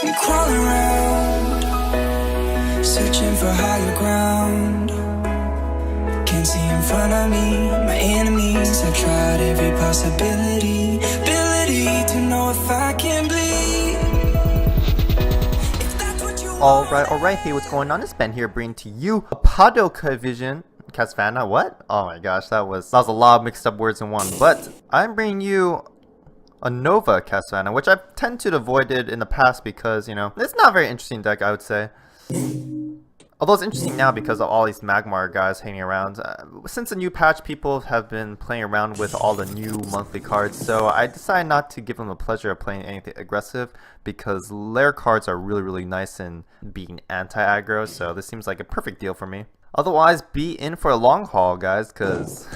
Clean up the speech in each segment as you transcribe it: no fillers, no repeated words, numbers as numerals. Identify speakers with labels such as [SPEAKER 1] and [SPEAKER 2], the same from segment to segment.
[SPEAKER 1] I'm crawling around, searching for higher ground. Can't see in front of me, my enemies. I've tried every possibility, ability to know if I can bleed. If that's what you want.
[SPEAKER 2] Alright, hey, what's going on? It's Ben here bringing to you a Paddo Vision. Casvana, what? Oh my gosh, that was a lot of mixed up words in one. But I'm bringing you a Nova Casvana, which I've tend to avoid it in the past because, you know, it's not a very interesting deck, I would say. Although it's interesting now because of all these Magmar guys hanging around. Since the new patch, people have been playing around with all the new monthly cards, so I decided not to give them the pleasure of playing anything aggressive because Lair cards are really nice in being anti-aggro, so this seems like a perfect deal for me. Otherwise, be in for a long haul, guys, because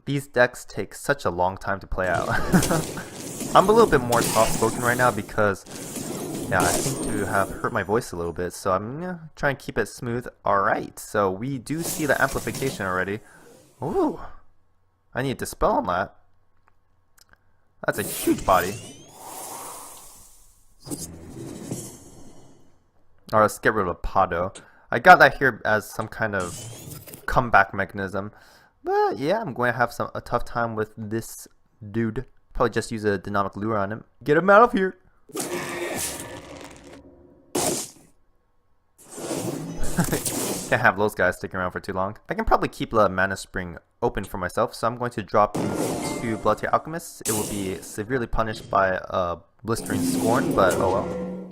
[SPEAKER 2] these decks take such a long time to play out. I'm a little bit more soft-spoken right now because, yeah, I seem to have hurt my voice a little bit, so I'm gonna try and keep it smooth. Alright, so we do see the amplification already. Ooh, I need to dispel on that. That's a huge body. Alright, let's get rid of Paddo. I got that here as some kind of comeback mechanism. But yeah, I'm going to have a tough time with this dude. Probably just use a dynamic lure on him. Get him out of here! Can't have those guys sticking around for too long. I can probably keep the mana spring open for myself, so I'm going to drop these two Bloodtear Alchemists. It will be severely punished by Blistering Scorn, but oh well.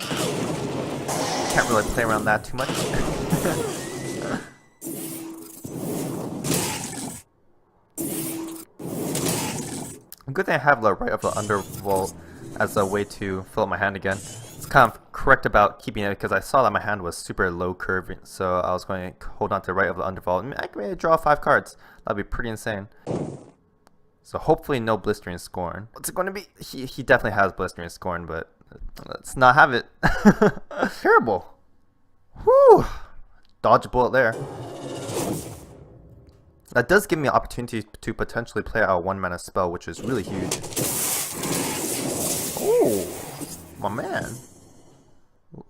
[SPEAKER 2] Can't really play around that too much. Good thing I have the right of the Undervault as a way to fill up my hand again. It's kind of correct about keeping it because I saw that my hand was super low curve, so I was going to hold on to the right of the Undervault. I can maybe draw 5 cards. That'd be pretty insane. So hopefully no Blistering Scorn. What's it going to be? He definitely has Blistering Scorn, but let's not have it. Terrible. Whew. Dodge a bullet there. That does give me an opportunity to potentially play out a 1-mana spell, which is really huge. Oh, my man.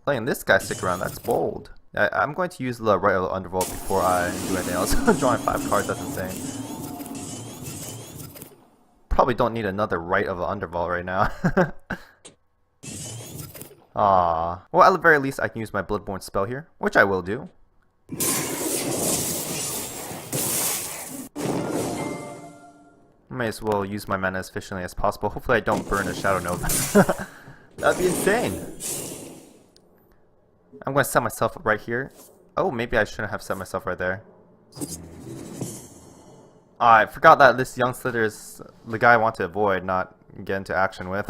[SPEAKER 2] Letting this guy stick around, that's bold. I'm going to use the right of the Undervault before I do anything else. Drawing 5 cards, that's insane. Probably don't need another right of the Undervault right now. Ah, well, at the very least, I can use my Bloodborne spell here, which I will do. May as well use my mana as efficiently as possible. Hopefully I don't burn a Shadow Nova. That'd be insane. I'm going to set myself up right here. Oh, maybe I shouldn't have set myself right there. I forgot that this young Slither is the guy I want to avoid, not get into action with.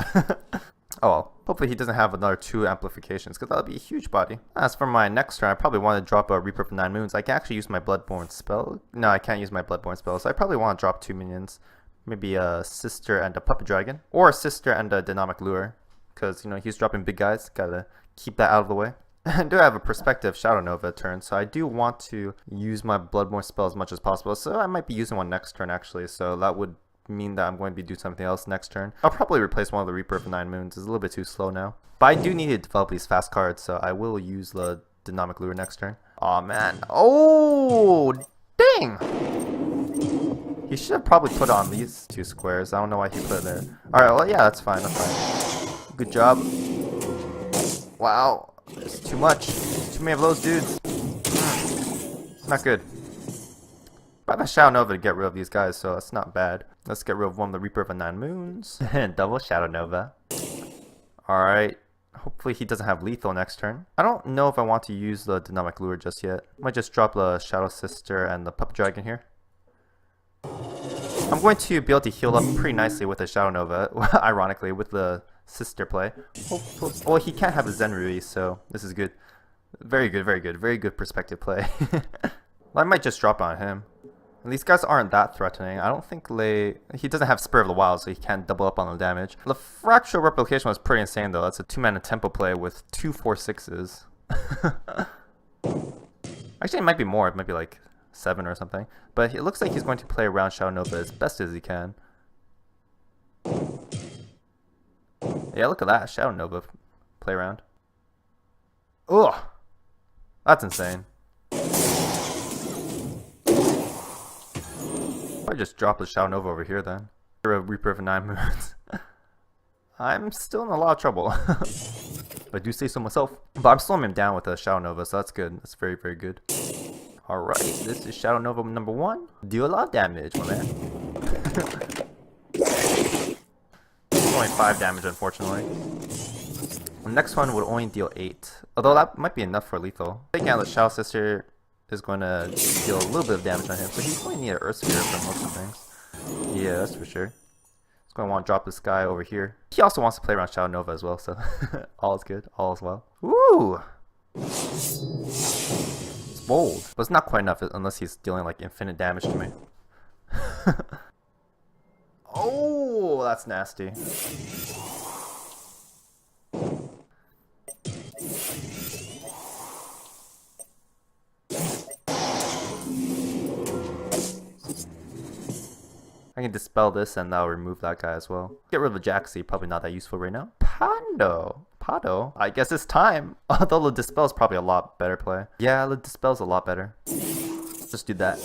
[SPEAKER 2] Oh well. Hopefully he doesn't have another 2 amplifications, because that would be a huge body. As for my next turn, I probably want to drop a Reaper of 9 Moons. I can actually use my Bloodborne spell. No, I can't use my Bloodborne spell, so I probably want to drop 2 minions. Maybe a Sister and a Puppet Dragon. Or a Sister and a Dynamic Lure. Because, you know, he's dropping big guys. Gotta keep that out of the way. I do have a Perspective Shadow Nova turn, so I do want to use my Bloodborne spell as much as possible. So I might be using one next turn, actually. So that would mean that I'm going to be doing something else next turn. I'll probably replace one of the Reaper of 9 Moons. It's a little bit too slow now. But I do need to develop these fast cards, so I will use the Dynamic Lure next turn. Aw, man. Oh, dang! He should have probably put on these 2 squares. I don't know why he put it there. Alright, well, yeah, that's fine. That's fine. Good job. Wow. It's too much. Too many of those dudes. Not good. But I have a Shadow Nova to get rid of these guys, so that's not bad. Let's get rid of one of the Reaper of the 9 Moons. And double Shadow Nova. Alright. Hopefully he doesn't have lethal next turn. I don't know if I want to use the Dynamic Lure just yet. I might just drop the Shadow Sister and the Puppet Dragon here. I'm going to be able to heal up pretty nicely with the Shadow Nova, ironically, with the Sister play. Hopefully, well, he can't have a Zenrui, so this is good. Very good, very good. Very good perspective play. Well, I might just drop on him. And these guys aren't that threatening. I don't think he doesn't have Spirit of the Wild, so he can't double up on the damage. The Fractal Replication was pretty insane, though. That's a 2-mana tempo play with 2 4/6s. Actually, it might be more. It might be like 7 or something. But it looks like he's going to play around Shadow Nova as best as he can. Yeah, look at that. Shadow Nova play around. Ugh! That's insane. I just drop the Shadow Nova over here then. Reaper of 9 moons. I'm still in a lot of trouble. I do say so myself. But I'm slowing him down with a Shadow Nova, so that's good. That's very, very good. Alright, this is Shadow Nova number 1. Deal a lot of damage, my man. Only 5 damage, unfortunately. The next one would only deal 8. Although that might be enough for lethal. Taking out the Shadow Sister is going to deal a little bit of damage on him, so he's going to need an Earth Sphere for most of things. Yeah, that's for sure. He's going to want to drop this guy over here. He also wants to play around Shadow Nova as well, so all is good, all is well. Woo! It's bold, but it's not quite enough unless he's dealing like infinite damage to me. Oh, that's nasty. I can dispel this and that'll remove that guy as well. Get rid of the Jaxi, probably not that useful right now. Paddo. I guess it's time. Although the dispel is probably a lot better play. Yeah, the dispel's a lot better. Just do that.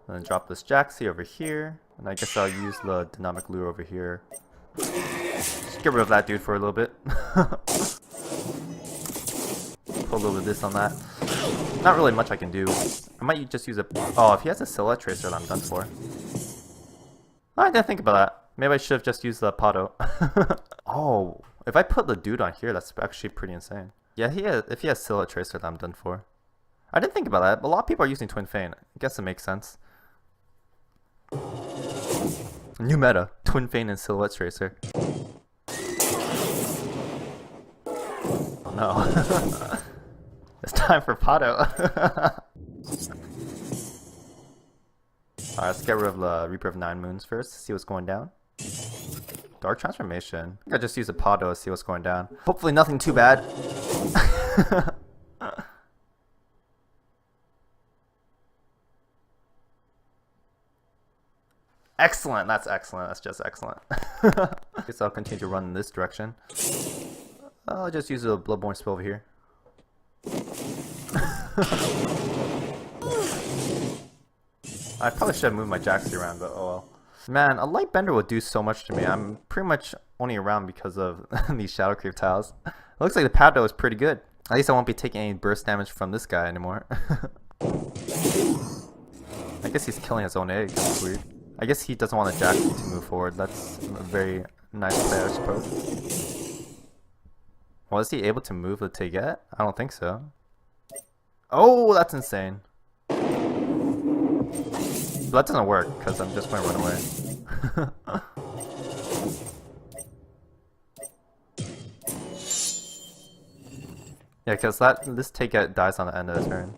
[SPEAKER 2] Then drop this Jaxi over here. And I guess I'll use the Dynamic Lure over here. Just get rid of that dude for a little bit. Put a little bit of this on that. Not really much I can do. I might just use a... Oh, if he has a Silhouette Tracer, then I'm done for. I didn't think about that. Maybe I should have just used the Paddo. Oh, if I put the dude on here, that's actually pretty insane. Yeah, if he has Silhouette Tracer, then I'm done for. I didn't think about that, but a lot of people are using Twin Feint. I guess it makes sense. New meta. Twin Feint and Silhouette Tracer. Oh no. It's time for Paddo. Alright, let's get rid of the Reaper of 9 Moons first, see what's going down. Dark Transformation. I think I just use a Paddo to see what's going down. Hopefully nothing too bad. Excellent, that's excellent, that's just excellent. Guess I'll continue to run in this direction. I'll just use a Bloodborne spell over here. I probably should have moved my Jaxi around, but oh well. Man, a Light Bender would do so much to me. I'm pretty much only around because of these Shadow Creep tiles. It looks like the Paddo is pretty good. At least I won't be taking any burst damage from this guy anymore. I guess he's killing his own egg. That's weird. I guess he doesn't want the Jaxi to move forward. That's a very nice play, I suppose. Well, is he able to move the Taget? I don't think so. Oh, that's insane. But that doesn't work, because I'm just going to run away. Yeah, because this Taget dies on the end of the turn.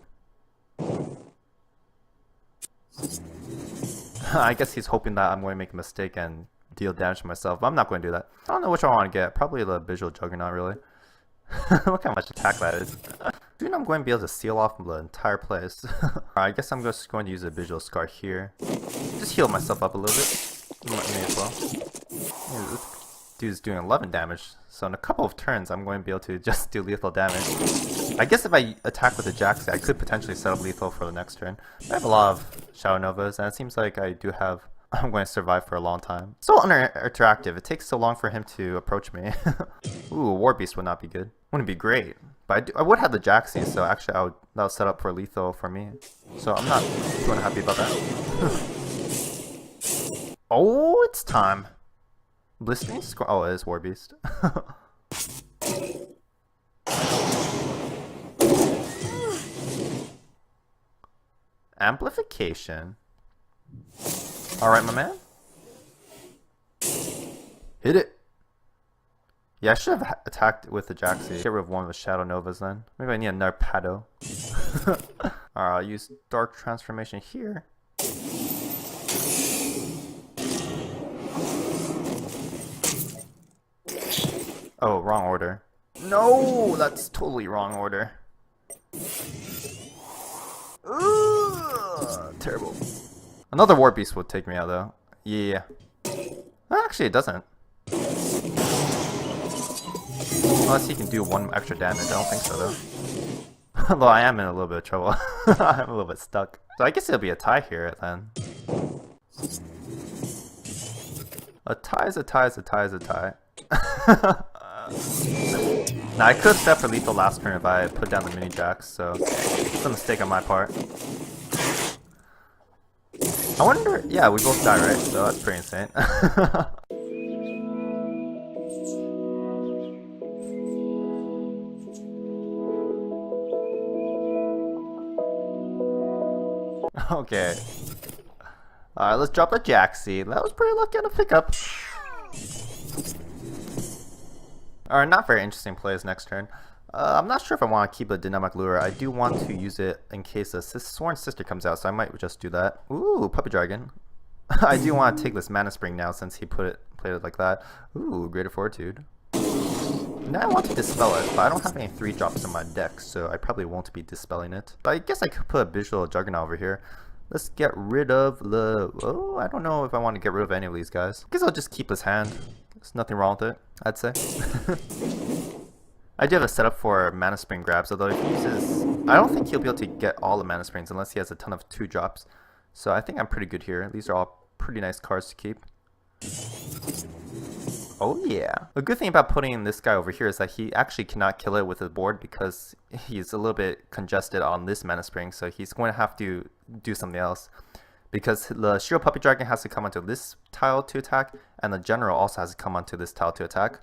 [SPEAKER 2] I guess he's hoping that I'm going to make a mistake and deal damage to myself, but I'm not going to do that. I don't know which one I want to get. Probably the Visual Juggernaut, really. Look how much attack that is. Soon I'm going to be able to seal off the entire place. I guess I'm just going to use a Visual Scar here. Just heal myself up a little bit. May as well. Yeah, this dude's doing 11 damage. So in a couple of turns I'm going to be able to just do lethal damage. I guess if I attack with the Jaxi, I could potentially set up lethal for the next turn. I have a lot of Shadow Novas and it seems like I do have... I'm going to survive for a long time. So interactive. It takes so long for him to approach me. Ooh, War Beast would not be good. Wouldn't be great. But I would have the Jaxi, so actually that would set up for lethal for me. So I'm not too unhappy about that. Oh, it's time. Blistering Squall. Oh, it is War Beast. Amplification. Alright, my man. Hit it. Yeah, I should have attacked with the Jaxi. Get rid of one of the Shadow Novas then. Maybe I need another Paddo. Alright, I'll use Dark Transformation here. Oh, wrong order. No, that's totally wrong order. Ugh, terrible. Another War Beast would take me out though. Yeah. Well, actually, it doesn't. Unless he can do 1 extra damage. I don't think so, though. Although I am in a little bit of trouble. I'm a little bit stuck. So I guess it'll be a tie here, then. A tie is a tie is a tie is a tie. Now, I could have stepped for lethal last turn if I put down the mini jacks, so it's a mistake on my part. I wonder... Yeah, we both die, right? So that's pretty insane. Okay. Alright, let's drop a Jaxie. That was pretty lucky on a pickup. Alright, not very interesting plays next turn. I'm not sure if I want to keep a Dynamic Lure. I do want to use it in case a Sworn Sister comes out, so I might just do that. Ooh, Puppy Dragon. I do want to take this Mana Spring now since he played it like that. Ooh, Greater Fortitude. Now I want to Dispel it, but I don't have any 3-drops in my deck, so I probably won't be dispelling it. But I guess I could put a Visual Juggernaut over here. Let's get rid of the... Oh, I don't know if I want to get rid of any of these guys. I guess I'll just keep his hand. There's nothing wrong with it, I'd say. I do have a setup for Mana Spring grabs, although if he uses... I don't think he'll be able to get all the Mana Springs unless he has a ton of 2-drops. So I think I'm pretty good here. These are all pretty nice cards to keep. Oh yeah. A good thing about putting this guy over here is that he actually cannot kill it with his board because he's a little bit congested on this Mana Spring, so he's going to have to do something else. Because the Shadow Puppy Dragon has to come onto this tile to attack, and the General also has to come onto this tile to attack.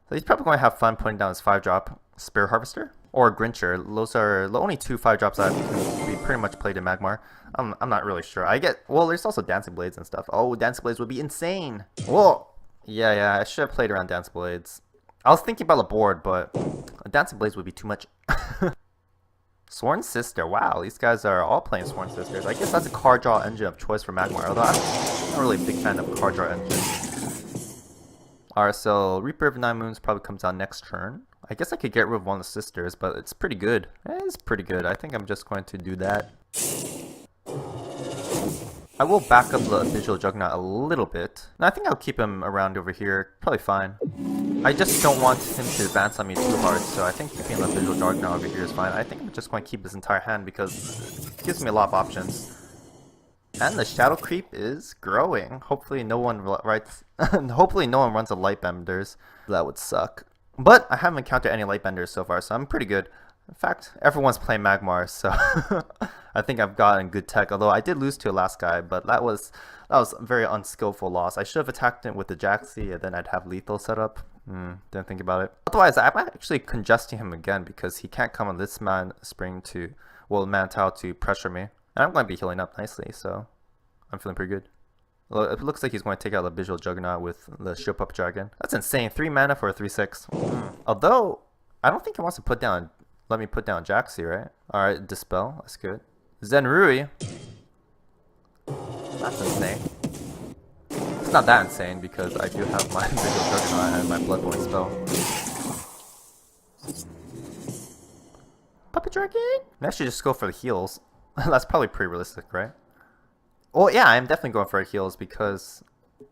[SPEAKER 2] So he's probably going to have fun putting down his 5-drop Spear Harvester or Grincher. Those are the only 2 5-drops that can be pretty much played in Magmar. I'm not really sure. Well, there's also Dancing Blades and stuff. Oh, Dancing Blades would be insane. Whoa. Yeah, I should have played around Dancing Blades. I was thinking about the board, but Dancing Blades would be too much. Sworn Sister. Wow, these guys are all playing Sworn Sisters. I guess that's a card draw engine of choice for Magmar, although I'm not really a big fan of card draw engines. Alright, so Reaper of 9 Moons probably comes out next turn. I guess I could get rid of one of the sisters, but it's pretty good. It's pretty good. I think I'm just going to do that. I will back up the Visual Juggernaut a little bit. And I think I'll keep him around over here. Probably fine. I just don't want him to advance on me too hard, so I think keeping the Visual Juggernaut over here is fine. I think I'm just going to keep this entire hand because it gives me a lot of options. And the Shadow Creep is growing. Hopefully no one runs a Lightbenders. That would suck. But I haven't encountered any Lightbenders so far, so I'm pretty good. In fact, everyone's playing Magmar, so I think I've gotten good tech. Although I did lose to a last guy, but that was a very unskillful loss. I should have attacked it with the Jaxie, and then I'd have lethal set up. Didn't think about it. Otherwise, I'm actually congesting him again because he can't come on this Mana Tile to pressure me. And I'm going to be healing up nicely, so I'm feeling pretty good. Well, it looks like he's going to take out the Visual Juggernaut with the Shadow Puppy Dragon. That's insane. 3 mana for a 3/6. Although, I don't think he wants to let me put down Jaxie, right? Alright, Dispel. That's good. Zenrui. That's insane. It's not that insane because I do have my Visual Juggernaut and my Bloodborne spell. Puppy Dragon? I should just go for the heals. That's probably pretty realistic, right? Oh yeah, I'm definitely going for heals because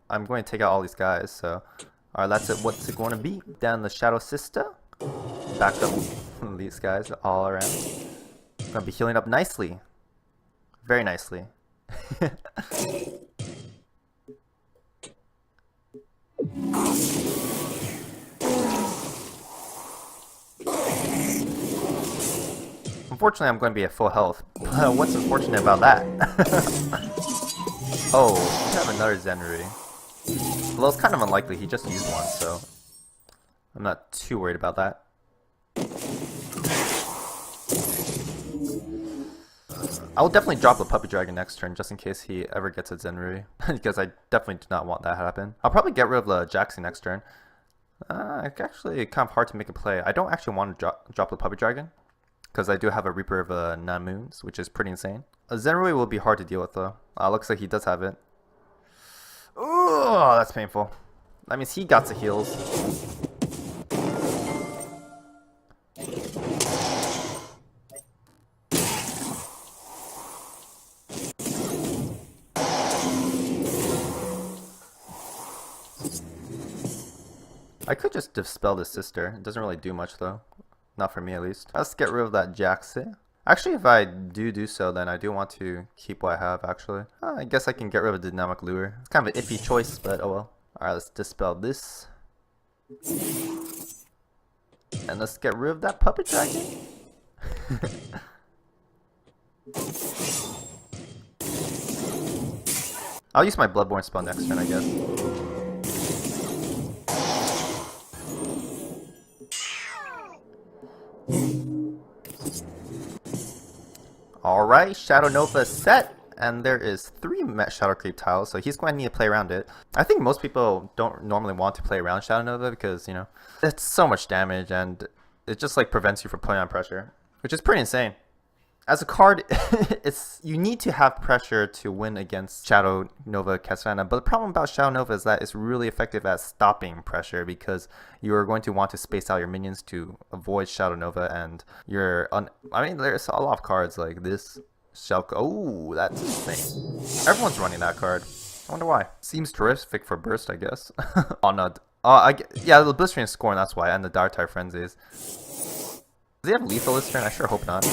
[SPEAKER 2] I'm going to take out all these guys, so... Alright, that's it. What's it going to be? Down the Shadow Sister. Back up these guys all around. I'm going to be healing up nicely. Very nicely. Unfortunately, I'm going to be at full health. What's unfortunate about that? Oh, I have another Zenrui. Well, it's kind of unlikely. He just used one, so I'm not too worried about that. I will definitely drop the Puppy Dragon next turn just in case he ever gets a Zenrui, because I definitely do not want that to happen. I'll probably get rid of the Jaxie next turn. It's actually kind of hard to make a play. I don't actually want to drop the Puppy Dragon, because I do have a Reaper of 9 Moons, which is pretty insane. A Zenrui will be hard to deal with though. Looks like he does have it. Oh, that's painful. That means he got the heals. I could just dispel the sister. It doesn't really do much though. Not for me at least. Let's get rid of that Jaxi. Actually, if I do so, then I do want to keep what I have, actually. I guess I can get rid of the Dynamic Lure. It's kind of an iffy choice, but oh well. Alright, let's dispel this. And let's get rid of that Puppet Dragon. I'll use my Bloodborne spell next turn, I guess. Alright, Shadow Nova is set, and there is 3 Shadow Creep tiles, so he's going to need to play around it. I think most people don't normally want to play around Shadow Nova because, you know, it's so much damage and it just like prevents you from putting on pressure, which is pretty insane. As a card, you need to have pressure to win against Shadow Nova Castlevania, but the problem about Shadow Nova is that it's really effective at stopping pressure because you're going to want to space out your minions to avoid Shadow Nova, and I mean, there's a lot of cards like this. Oh, that's insane. Everyone's running that card. I wonder why. Seems terrific for burst, I guess. Oh no. Yeah, the Blistering Scorn, that's why, and the Dark-type Frenzies. Does he have lethal this turn? I sure hope not.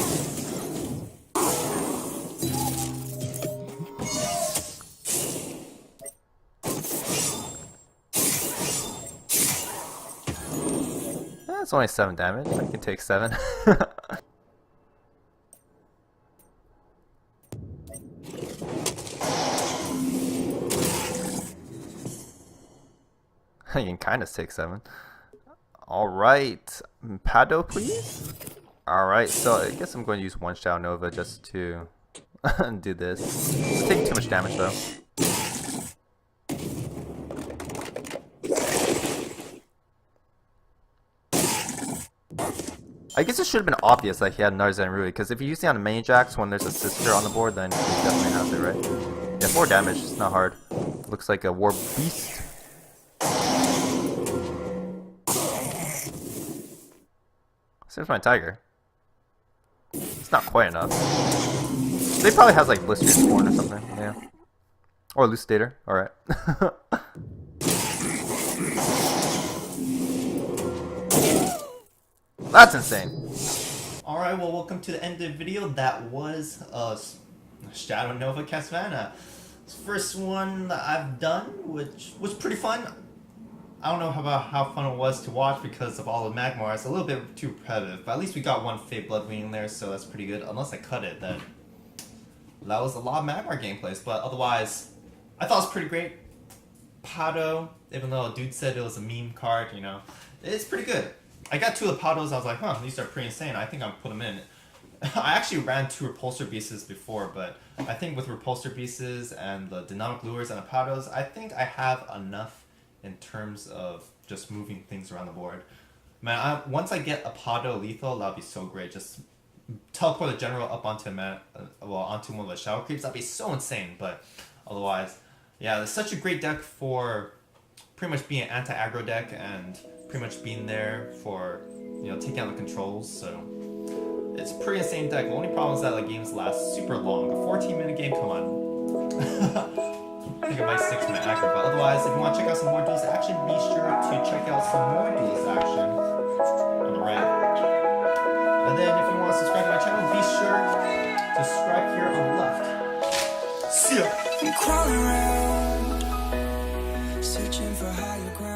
[SPEAKER 2] It's only 7 damage. I can take 7. I can kind of take 7. Alright. Paddo, please? Alright, so I guess I'm going to use 1 Shadow Nova just to do this. It's taking too much damage though. I guess it should have been obvious that he had Narza and Rui, because if you use it on the Maniacs when there's a sister on the board, then he definitely has it, right? Yeah, 4 damage, it's not hard. Looks like a War Beast. Seems my Tiger. It's not quite enough. They probably has like Blistering Scorn or something, yeah. Or Lucidator, alright. That's insane. Alright, well, welcome to the end of the video. That was Shadow Nova Castlevania. First one that I've done, which was pretty fun. I don't know how fun it was to watch because of all the Magmar. It's a little bit too repetitive, but at least we got 1 Fate Bloodwing in there, so that's pretty good. Unless I cut it, then that was a lot of Magmar gameplays, but otherwise, I thought it was pretty great. Paddo, even though a dude said it was a meme card, you know, it's pretty good. I got 2 of the Paddos, I was like, huh, these are pretty insane. I think I'll put them in. I actually ran 2 Repulsor Beasts before, but I think with Repulsor Beasts and the Dynamic Lures and the Paddos, I think I have enough in terms of just moving things around the board. Man, once I get a Paddo lethal, that'll be so great. Just teleport the general up onto onto one of the Shadow Creeps. That'd be so insane, but otherwise, yeah, it's such a great deck for pretty much being an anti-aggro deck and pretty much being there for, you know, taking out the controls, so it's a pretty insane deck. The only problem is that the games last super long. A 14-minute game, come on. I think it might stick to my aggro, but otherwise, if you want to check out some more Duelyst action, be sure to check out some more Duelyst action on the right. And then if you want to subscribe to my channel, be sure to subscribe here on the left. See ya!
[SPEAKER 1] I'm crawling around, searching for higher ground.